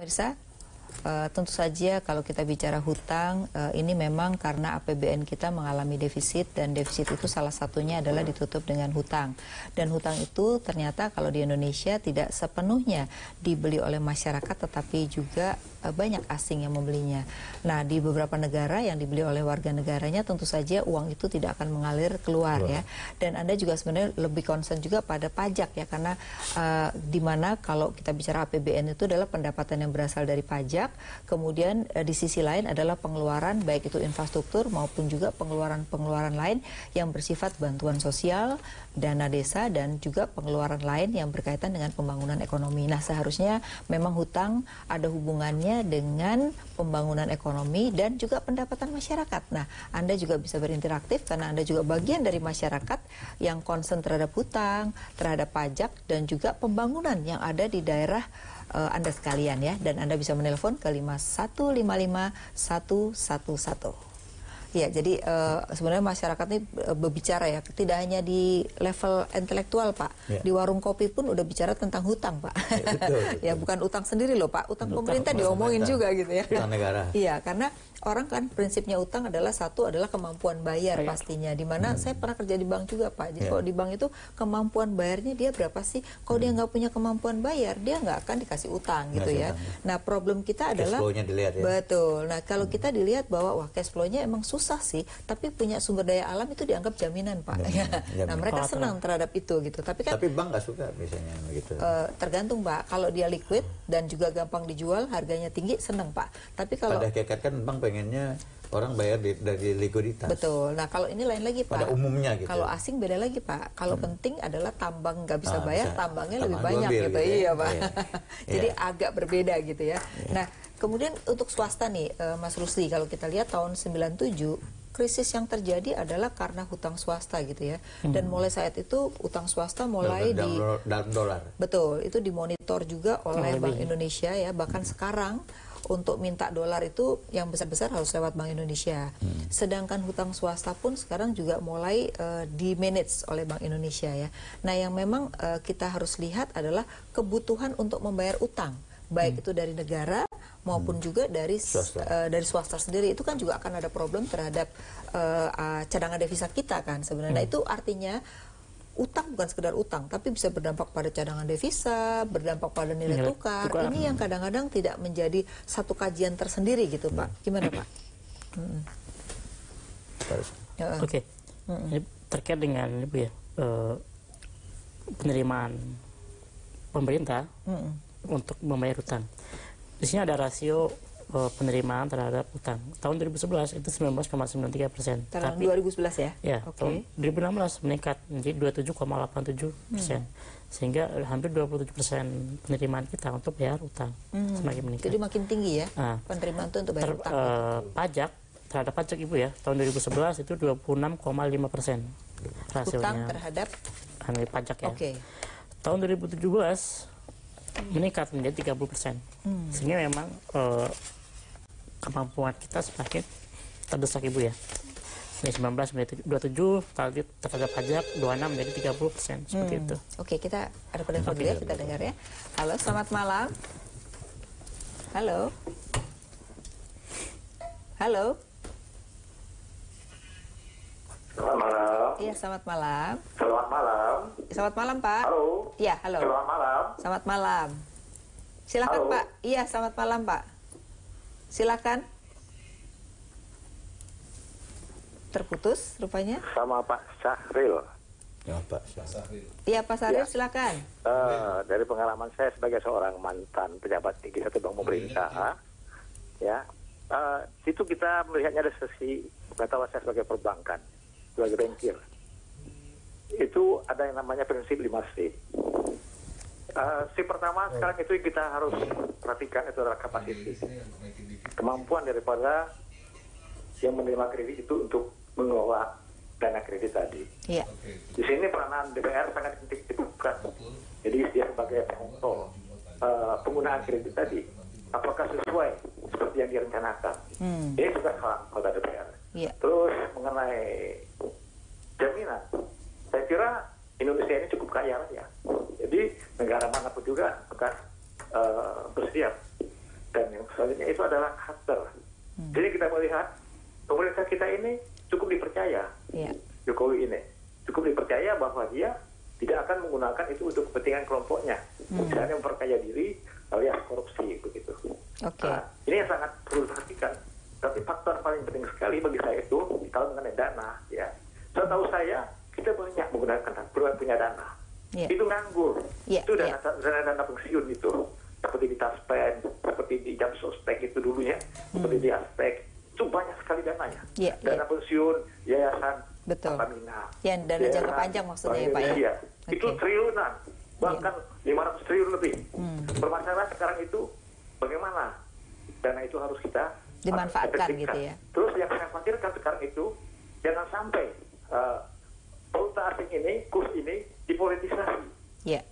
Pemirsa, tentu saja kalau kita bicara hutang, ini memang karena APBN kita mengalami defisit, dan defisit itu salah satunya adalah ditutup dengan hutang. Dan hutang itu ternyata kalau di Indonesia tidak sepenuhnya dibeli oleh masyarakat, tetapi juga banyak asing yang membelinya. Nah, di beberapa negara yang dibeli oleh warga negaranya, tentu saja uang itu tidak akan mengalir keluar ya. Dan Anda juga sebenarnya lebih concern juga pada pajak ya, karena di mana kalau kita bicara APBN itu adalah pendapatan yang berasal dari pajak, kemudian di sisi lain adalah pengeluaran baik itu infrastruktur maupun juga pengeluaran-pengeluaran lain yang bersifat bantuan sosial, dana desa, dan juga pengeluaran lain yang berkaitan dengan pembangunan ekonomi. Nah, seharusnya memang hutang ada hubungannya dengan pembangunan ekonomi dan juga pendapatan masyarakat. Nah, Anda juga bisa berinteraktif karena Anda juga bagian dari masyarakat yang concern terhadap hutang, terhadap pajak, dan juga pembangunan yang ada di daerah Anda sekalian ya. Dan Anda bisa menelpon ke 5155111. Ya, jadi sebenarnya masyarakat ini berbicara ya, tidak hanya di level intelektual, Pak. Ya. Di warung kopi pun udah bicara tentang hutang, Pak. Ya, betul, betul. Ya, bukan utang sendiri loh, Pak. Utang pemerintah diomongin juga gitu ya. Utang negara. Iya, karena orang kan prinsipnya utang adalah satu adalah kemampuan bayar pastinya. Dimana saya pernah kerja di bank juga, Pak. Jadi kalau di bank itu kemampuan bayarnya dia berapa sih? Kalau dia nggak punya kemampuan bayar, dia nggak akan dikasih utang gitu ya. Nah, problem kita adalah cash flow-nya dilihat ya. Betul. Nah, kalau kita dilihat bahwa wah cash flow-nya emang susah sih, tapi punya sumber daya alam itu dianggap jaminan, Pak. Nah, mereka senang terhadap itu gitu. Tapi bank nggak suka biasanya begitu. Tergantung, Pak. Kalau dia liquid dan juga gampang dijual, harganya tinggi, senang, Pak. Tapi kalau pada hakikat kan bank pengennya orang bayar dari likuiditas. Betul. Nah, kalau ini lain lagi, Pak. Pada umumnya gitu. Kalau asing beda lagi, Pak. Kalau penting adalah tambang nggak bisa bayar, tambangnya lebih banyak gitu. Iya, Pak. Jadi agak berbeda gitu ya. Nah, kemudian untuk swasta nih, Mas Rusli, kalau kita lihat tahun 97, krisis yang terjadi adalah karena hutang swasta gitu ya. Dan mulai saat itu utang swasta mulai dalam dolar. Betul, itu dimonitor juga oleh Bank Indonesia ya. Bahkan sekarang untuk minta dolar itu yang besar-besar harus lewat Bank Indonesia. Sedangkan hutang swasta pun sekarang juga mulai di-manage oleh Bank Indonesia ya. Nah, yang memang kita harus lihat adalah kebutuhan untuk membayar utang, baik itu dari negara maupun juga dari swasta sendiri. Itu kan juga akan ada problem terhadap cadangan devisa kita kan sebenarnya. Nah, itu artinya utang bukan sekedar utang, tapi bisa berdampak pada cadangan devisa, berdampak pada nilai tukar. Ini yang kadang-kadang tidak menjadi satu kajian tersendiri gitu, Pak. Gimana, Pak? Oke. Terkait dengan penerimaan pemerintah untuk membayar utang. Di sini ada rasio penerimaan terhadap utang. Tahun 2011 itu 19,93%. Tahun 2011 ya? Ya, tahun 2016 meningkat menjadi 27,87%. Sehingga hampir 27% penerimaan kita untuk bayar utang semakin meningkat. Jadi makin tinggi ya penerimaan itu untuk bayar utang. Pajak terhadap pajak Ibu ya, tahun 2011 itu 26,5% rasionya. Utang terhadap pajak ya. Tahun 2017 meningkat menjadi 30%. Sehingga memang kemampuan kita semakin terdesak Ibu ya. Dari 19 menjadi 27, target terhadap pajak 26 menjadi 30%, seperti itu. Oke, kita ada penelpon dulu ya, kita dengar ya. Halo, selamat malam. Halo. Halo. Selamat malam. Iya, selamat malam. Selamat malam. Selamat malam, Pak. Halo. Iya, halo. Selamat malam. Selamat malam. Silakan, halo. Pak. Iya, selamat malam, Pak. Silakan. Terputus rupanya. Sama Pak Syahril. Ya, Pak Syahril. Iya, Pak Syahril, silakan. Dari pengalaman saya sebagai seorang mantan pejabat tinggi satu bank pemerintah, ya, situ kita melihatnya ada sesi, kata saya sebagai perbankan, sebagai bankir. Itu ada yang namanya prinsip 5C. Si pertama sekarang itu kita harus perhatikan itu adalah kapasitas, kemampuan daripada yang menerima kredit itu untuk mengelola dana kredit tadi. Iya. Di sini peranan DPR sangat penting dibuka. Jadi dia sebagai pengontrol penggunaan kredit tadi, apakah sesuai seperti yang direncanakan. Ini juga salah kota DPR. Terus mengenai jaminan, saya kira Indonesia ini cukup kaya ya. Jadi negara manapun juga akan bersiap selanjutnya itu adalah karakter. Jadi kita melihat pemerintah kita ini cukup dipercaya, Jokowi ini cukup dipercaya bahwa dia tidak akan menggunakan itu untuk kepentingan kelompoknya, misalnya memperkaya diri alias korupsi begitu. Nah, ini yang sangat perlu diperhatikan. Tapi faktor paling penting sekali bagi saya itu kalau mengenai dana, ya. Setahu saya kita banyak menggunakan punya dana. Itu nganggur. Itu dana pensiun itu. Seperti di Taspen, seperti di Jam Sospek itu dulunya, seperti di Aspek. Itu banyak sekali dananya. Dana pensiun, yayasan, Pertamina. Dana jangka panjang maksudnya ya Pak ya? Itu triliunan, bahkan 500 triliun lebih. Permasalahan sekarang itu bagaimana dana itu harus kita dimanfaatkan gitu ya. Terus yang saya khawatirkan sekarang itu jangan sampai valuta asing ini, kurs ini dipolitisasi.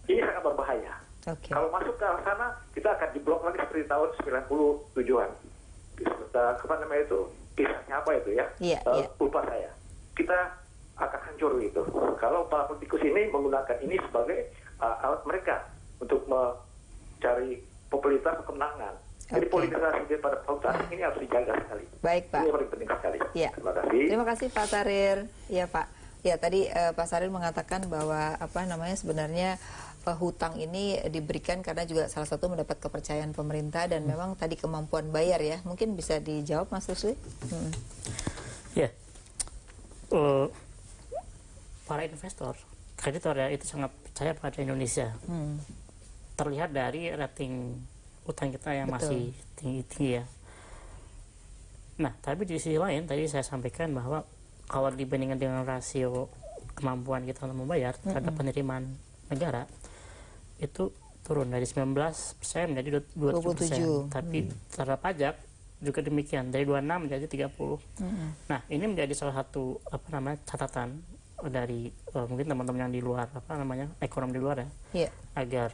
Ini sangat berbahaya. Kalau masuk ke sana kita akan diblok lagi seperti tahun 97-an. Apa namanya itu? Kisahnya apa itu ya? Lupa saya. Kita akan hancur gitu. Kalau para politikus ini menggunakan ini sebagai alat mereka untuk mencari popularitas kemenangan. Jadi politisasi daripada valuta asing ini harus dijaga sekali. Baik Pak. Ini paling penting sekali. Terima kasih. Terima kasih Pak Sarir. Ya Pak. Ya tadi Pak Sarir mengatakan bahwa sebenarnya hutang ini diberikan karena juga salah satu mendapat kepercayaan pemerintah dan memang tadi kemampuan bayar ya. Mungkin bisa dijawab Mas Rusli? Ya. Para investor, kreditor ya itu sangat percaya pada Indonesia. Terlihat dari rating utang kita yang masih tinggi-tinggi ya. Nah, tapi di sisi lain tadi saya sampaikan bahwa kalau dibandingkan dengan rasio kemampuan kita untuk membayar terhadap penerimaan negara itu turun dari 19% menjadi 27%. Tapi terhadap pajak juga demikian dari 26 menjadi 30. Nah, ini menjadi salah satu catatan dari mungkin teman-teman yang di luar ekonom di luar ya, agar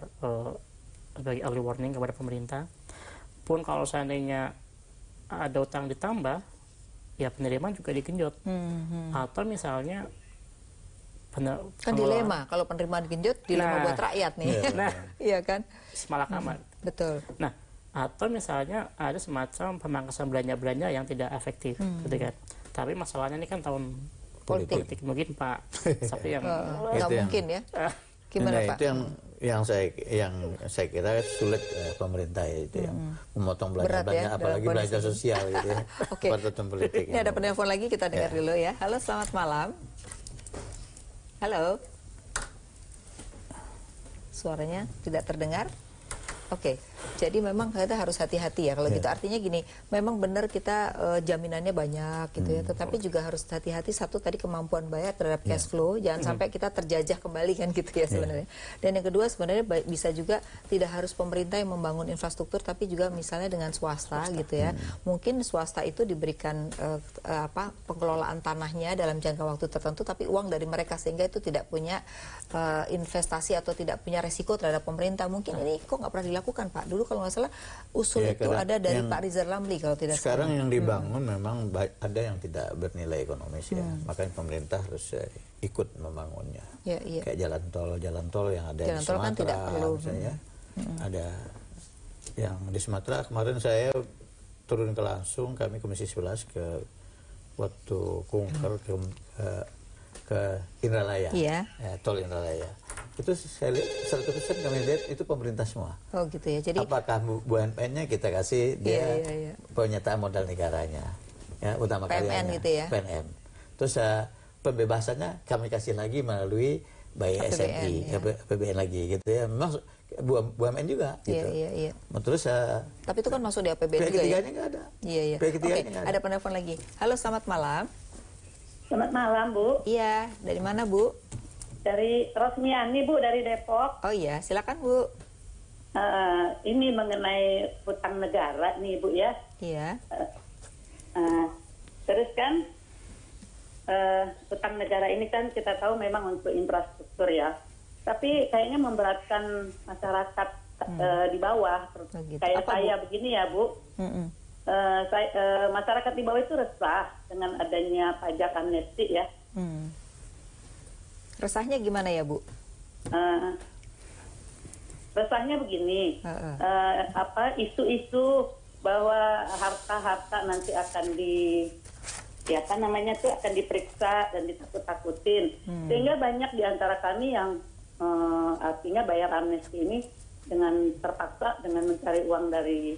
sebagai early warning kepada pemerintah. Pun kalau seandainya ada utang ditambah, ya penerimaan juga digenjot. Atau misalnya dilema kalau penerimaan digenjot, dilema buat rakyat nih. Iya kan? Malakama. Betul. Nah, atau misalnya ada semacam pemangkasan belanja-belanja yang tidak efektif, gitu kan. Tapi masalahnya ini kan tahun politik. Mungkin Pak Sapri yang nggak mungkin ya. Gimana Pak? Itu yang saya kira sulit pemerintah itu yang memotong belanja-belanja, apalagi belanja sosial gitu ya. Pada tahun politik. Ini ada penelpon lagi, kita dengar dulu ya. Halo, selamat malam. Halo. Suaranya tidak terdengar. Jadi memang kita harus hati-hati ya kalau gitu. Artinya gini, memang benar kita jaminannya banyak gitu ya, tetapi juga harus hati-hati satu tadi kemampuan bayar terhadap cash flow, jangan sampai kita terjajah kembali kan gitu ya sebenarnya. Dan yang kedua sebenarnya bisa juga tidak harus pemerintah yang membangun infrastruktur, tapi juga misalnya dengan swasta gitu ya. Mungkin swasta itu diberikan pengelolaan tanahnya dalam jangka waktu tertentu, tapi uang dari mereka sehingga itu tidak punya investasi atau tidak punya resiko terhadap pemerintah. Mungkin ini kok nggak pernah dilakukan Pak. Dulu kalau nggak salah usul itu ada dari Pak Rizal Ramli kalau tidak salah. Sekarang yang dibangun memang ada yang tidak bernilai ekonomis ya. Makanya pemerintah harus ikut membangunnya. Kayak jalan tol yang ada di Sumatera. Kan tidak perlu. Misalnya, ada yang di Sumatera kemarin saya turun langsung kami Komisi 11 ke waktu Kunker ke Indralaya, tol Indralaya. Itu saya lihat 100% kami lihat itu pemerintah semua. Oh gitu ya. Jadi apakah BUMN-nya kita kasih dia penyertaan modal negaranya, ya utama PMN gitu ya. PNM. Terus pembebasannya kami kasih lagi melalui SMI, APBN lagi gitu ya. Memang BUMN juga gitu. Terus tapi itu kan masuk di APBN juga ya. Ketiganya nggak ada. Ada penelpon lagi. Halo, selamat malam. Selamat malam Bu. Iya, dari mana Bu? Dari Rosmiani Bu, dari Depok. Oh iya, silakan Bu. Ini mengenai hutang negara nih Bu ya. Iya. Terus kan hutang negara ini kan kita tahu memang untuk infrastruktur ya. Tapi kayaknya memberatkan masyarakat di bawah. Kayak saya begini ya Bu. Masyarakat di bawah itu resah dengan adanya pajak amnesti ya. Resahnya gimana ya Bu? Resahnya begini, isu-isu bahwa harta-harta nanti akan akan diperiksa dan ditakut-takutin. Sehingga banyak di antara kami yang artinya bayar amnesti ini dengan terpaksa dengan mencari uang dari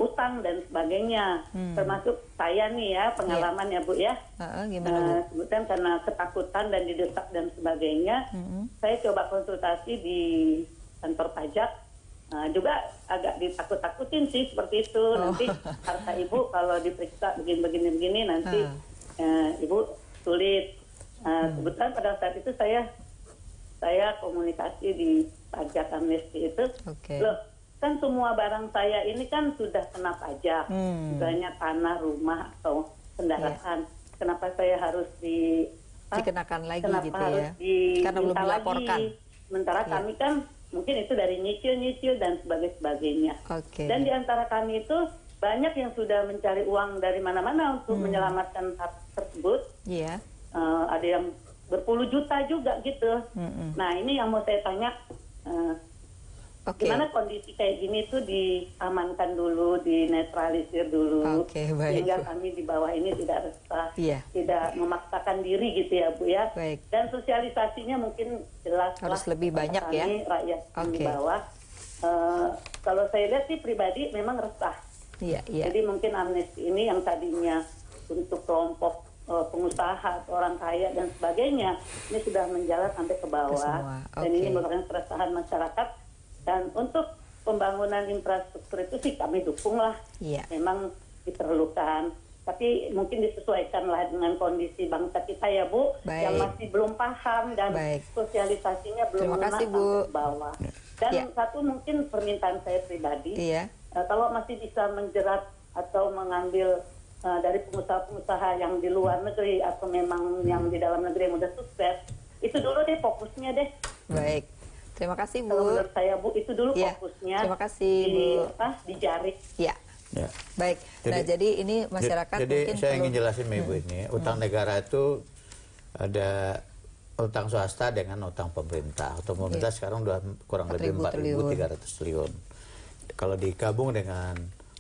utang dan sebagainya. Termasuk saya nih ya, pengalaman ya Bu ya. Gimana Bu? Kemudian karena ketakutan dan didesak dan sebagainya, saya coba konsultasi di kantor pajak. Juga agak ditakut-takutin sih seperti itu. Nanti harta ibu kalau diperiksa begini nanti ibu sulit. Kebetulan pada saat itu saya komunikasi di pajak amnesti itu. Loh, kan semua barang saya ini kan sudah kena pajak, misalnya tanah, rumah atau kendaraan. Kenapa saya harus dikenakan lagi gitu ya? Karena belum dilaporkan. Sementara kami kan mungkin itu dari nyicil dan sebagainya. Dan di antara kami itu banyak yang sudah mencari uang dari mana-mana untuk menyelamatkan hak tersebut. Ada yang berpuluh juta juga gitu. Nah ini yang mau saya tanya, gimana kondisi kayak gini tuh diamankan dulu, dinetralisir dulu, sehingga kami di bawah ini tidak resah, tidak memaksakan diri gitu ya Bu ya. Dan sosialisasinya mungkin jelas harus lebih banyak kami, ya rakyat di bawah. Kalau saya lihat sih pribadi memang resah. Jadi mungkin amnesti ini yang tadinya untuk kelompok pengusaha, orang kaya dan sebagainya, ini sudah menjalar sampai ke bawah. Dan ini merupakan keresahan masyarakat. Dan untuk pembangunan infrastruktur itu sih kami dukung lah, memang diperlukan. Tapi mungkin disesuaikanlah dengan kondisi bangsa kita ya Bu, yang masih belum paham dan sosialisasinya belum mengena sampai ke bawah. Dan satu mungkin permintaan saya pribadi, kalau masih bisa menjerat atau mengambil dari pengusaha-pengusaha yang di luar negeri atau memang yang di dalam negeri yang udah sukses, itu dulu deh fokusnya deh. Terima kasih Bu. Kalau menurut saya Bu, itu dulu fokusnya. Terima kasih Bu. Dijaring. Baik. Jadi ini masyarakat jadi mungkin saya ingin jelasin Ibu ini, utang negara itu ada utang swasta dengan utang pemerintah. Utang pemerintah sekarang udah kurang lebih 4.300 triliun. Kalau digabung dengan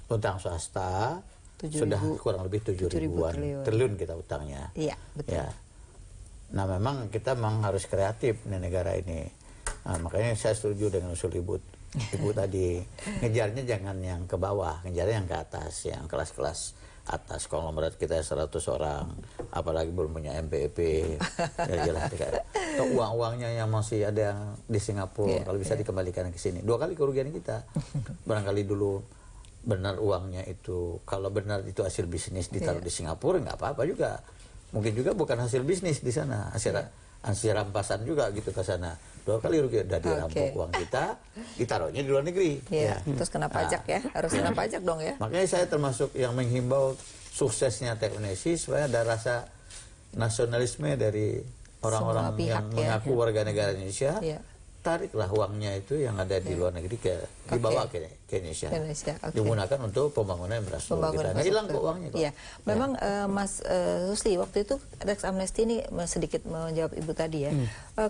utang swasta sudah kurang lebih 7.000-an triliun kita utangnya. Betul. Nah memang kita harus kreatif nih negara ini. Nah, makanya saya setuju dengan usul Ibu tadi, ngejarnya jangan yang ke bawah, ngejarnya yang ke atas, yang kelas-kelas atas. Konglomerat kita 100 orang, apalagi belum punya MPEP, jelas atau uang-uangnya yang masih ada yang di Singapura, kalau bisa dikembalikan ke sini. 2 kali kerugian kita. Barangkali dulu benar uangnya itu, kalau benar itu hasil bisnis ditaruh di Singapura, nggak apa-apa juga. Mungkin juga bukan hasil bisnis di sana, hasil rampasan juga gitu ke sana. 2 kali rugi, udah dirampok uang kita, ditaruhnya di luar negeri. Terus kena pajak harus kena pajak dong ya. Makanya saya termasuk yang menghimbau suksesnya Teks Amnesty supaya ada rasa nasionalisme dari orang-orang yang mengaku warga negara Indonesia. Tariklah uangnya itu yang ada di luar negeri dibawa ke Indonesia. Digunakan untuk pembangunan infrastruktur kita. Nggak hilang kok uangnya kok. Memang Mas Rusli, waktu itu Teks Amnesty ini sedikit menjawab Ibu tadi ya.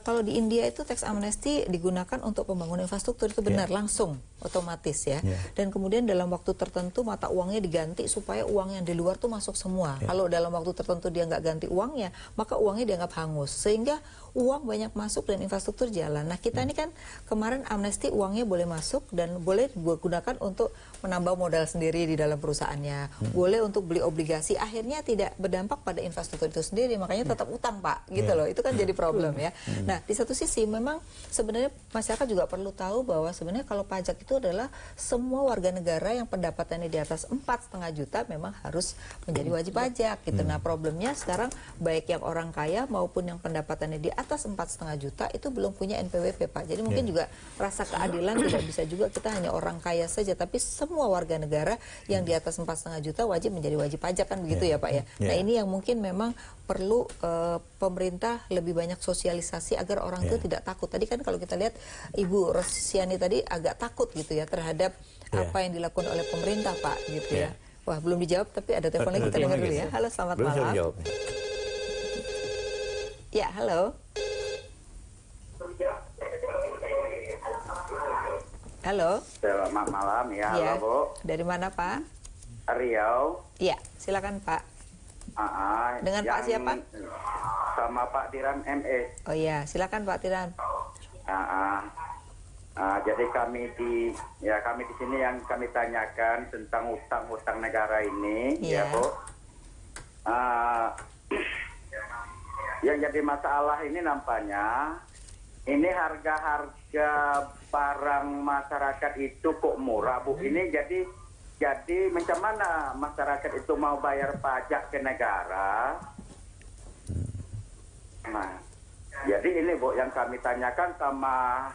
Kalau di India itu Teks Amnesty digunakan untuk pembangunan infrastruktur, itu benar, langsung, otomatis ya. Dan kemudian dalam waktu tertentu mata uangnya diganti supaya uang yang di luar tuh masuk semua. Kalau dalam waktu tertentu dia nggak ganti uangnya, maka uangnya dianggap hangus. Sehingga uang banyak masuk dan infrastruktur jalan. Nah kita ini kan kemarin amnesti uangnya boleh masuk dan boleh digunakan untuk menambah modal sendiri di dalam perusahaannya, boleh untuk beli obligasi, akhirnya tidak berdampak pada infrastruktur itu sendiri, makanya tetap utang Pak, gitu loh. Itu kan jadi problem ya. Nah di satu sisi memang sebenarnya masyarakat juga perlu tahu bahwa sebenarnya kalau pajak itu adalah semua warga negara yang pendapatannya di atas 4,5 juta memang harus menjadi wajib pajak gitu. Nah problemnya sekarang baik yang orang kaya maupun yang pendapatannya di atas 4,5 juta itu belum punya NPWP Pak. Jadi mungkin juga rasa keadilan tidak bisa juga kita hanya orang kaya saja, tapi semua warga negara yang di atas 4,5 juta wajib menjadi wajib pajak kan begitu ya Pak ya. Nah ini yang mungkin memang perlu pemerintah lebih banyak sosialisasi agar orang itu tidak takut. Tadi kan kalau kita lihat Ibu Rosiani tadi agak takut gitu ya terhadap apa yang dilakukan oleh pemerintah Pak gitu ya. Wah belum dijawab tapi ada telepon lagi, kita dengar dulu ya. Halo, selamat malam. Ya, halo. Halo. Selamat malam ya, ya. Halo Bu. Dari mana Pak? Riau. Iya, silakan Pak. Dengan Pak siapa? Sama Pak Tiran MS. Oh iya, silakan Pak Tiran. Jadi kami di sini yang kami tanyakan tentang utang negara ini, ya Bu. Yang jadi masalah ini nampaknya ini harga-harga barang masyarakat itu kok murah, Bu. Ini jadi macam mana masyarakat itu mau bayar pajak ke negara? Nah, jadi ini Bu yang kami tanyakan sama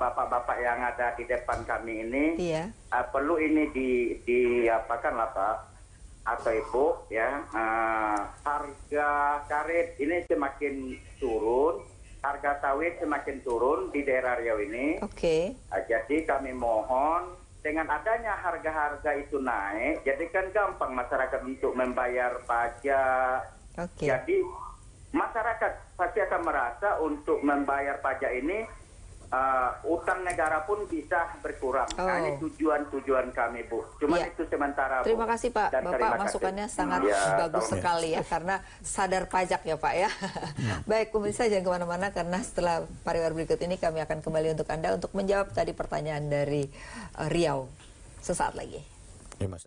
bapak-bapak yang ada di depan kami ini. Iya. Perlu ini diapakan lah Pak atau Ibu ya, harga karet ini semakin turun, harga sawit semakin turun di daerah Riau ini. Oke. Jadi kami mohon dengan adanya harga-harga itu naik, jadi kan gampang masyarakat untuk membayar pajak. Oke. Jadi masyarakat pasti akan merasa untuk membayar pajak ini utang negara pun bisa berkurang. Nah, ini tujuan kami Bu. Cuma itu sementara Bu. Terima kasih Pak. Bapak masukannya sangat bagus sekali ya, karena sadar pajak ya Pak ya. Baik, pemirsa jangan kemana-mana karena setelah pariwara berikut ini kami akan kembali untuk Anda untuk menjawab tadi pertanyaan dari Riau sesaat lagi. Ya, Mas.